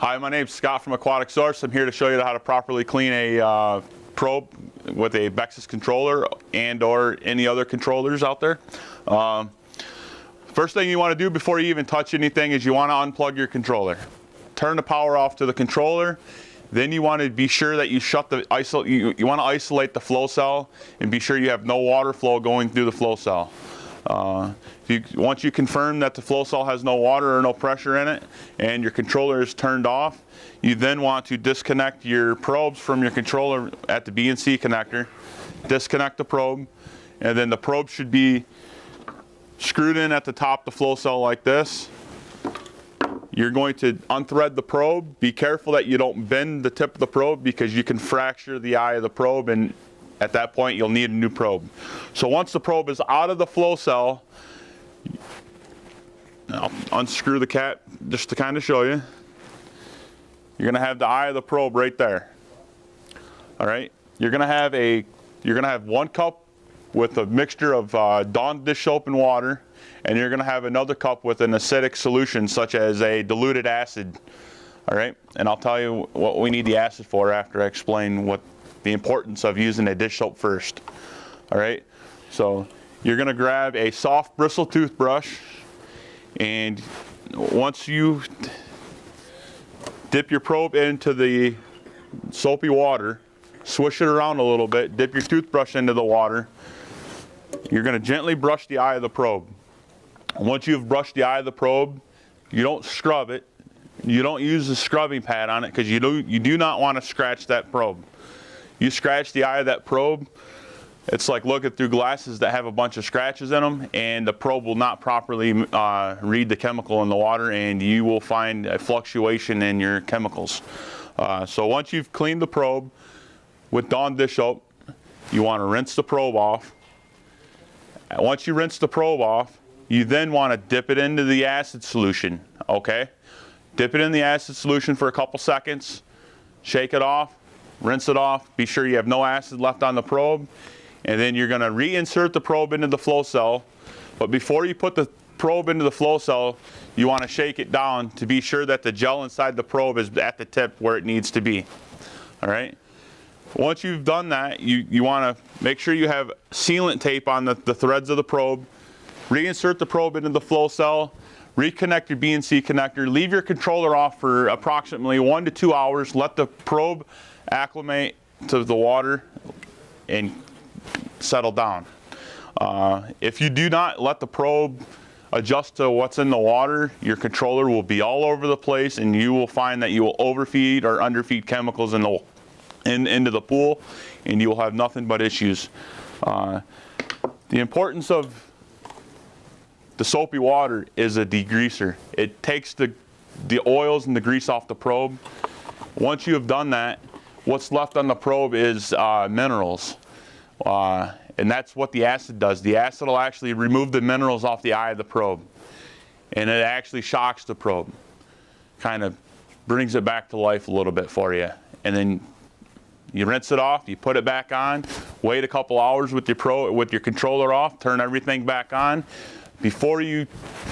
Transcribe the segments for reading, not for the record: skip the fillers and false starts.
Hi, my name's Scott from Aquatic Source. I'm here to show you how to properly clean a probe with a Bexus controller and or any other controllers out there. First thing you want to do before you even touch anything is you want to unplug your controller. Turn the power off to the controller. Then you want to be sure that you shut the you want to isolate the flow cell and be sure you have no water flow going through the flow cell. Once you confirm that the flow cell has no water or no pressure in it and your controller is turned off, you then want to disconnect your probes from your controller at the BNC connector. Disconnect the probe, and then the probe should be screwed in at the top of the flow cell like this. You're going to unthread the probe. Be careful that you don't bend the tip of the probe because you can fracture the eye of the probe, and at that point you'll need a new probe. So once the probe is out of the flow cell, I'll unscrew the cap just to kind of show you. You're going to have the eye of the probe right there. All right. You're going to have one cup with a mixture of Dawn dish soap and water, and you're going to have another cup with an acidic solution such as a diluted acid. All right. And I'll tell you what we need the acid for after I explain what the importance of using a dish soap first. All right. So you're going to grab a soft bristle toothbrush, and once you dip your probe into the soapy water, swish it around a little bit, dip your toothbrush into the water, you're going to gently brush the eye of the probe. Once you've brushed the eye of the probe, you don't scrub it. You don't use the scrubbing pad on it because you do not want to scratch that probe. You scratch the eye of that probe, it's like looking through glasses that have a bunch of scratches in them, and the probe will not properly read the chemical in the water, and you will find a fluctuation in your chemicals. So once you've cleaned the probe with Dawn dish soap, you want to rinse the probe off. Once you rinse the probe off, you then want to dip it into the acid solution. Okay? Dip it in the acid solution for a couple seconds, shake it off, rinse it off, be sure you have no acid left on the probe, and then you're going to reinsert the probe into the flow cell. But before you put the probe into the flow cell, you want to shake it down to be sure that the gel inside the probe is at the tip where it needs to be. All right? Once you've done that, you want to make sure you have sealant tape on the threads of the probe. Reinsert the probe into the flow cell, reconnect your BNC connector, leave your controller off for approximately 1 to 2 hours, let the probe acclimate to the water and settle down. If you do not let the probe adjust to what's in the water, your controller will be all over the place, and you will find that you will overfeed or underfeed chemicals into the pool, and you will have nothing but issues. The importance of the soapy water is a degreaser. It takes the oils and the grease off the probe. Once you have done that, what's left on the probe is minerals. And that's what the acid does. The acid will actually remove the minerals off the eye of the probe. And it actually shocks the probe. Kind of brings it back to life a little bit for you. And then you rinse it off, you put it back on, wait a couple hours with your controller off, turn everything back on. Before you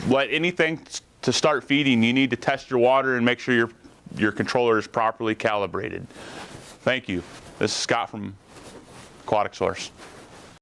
let anything to start feeding, you need to test your water and make sure your controller is properly calibrated. Thank you. This is Scott from Aquatic Source.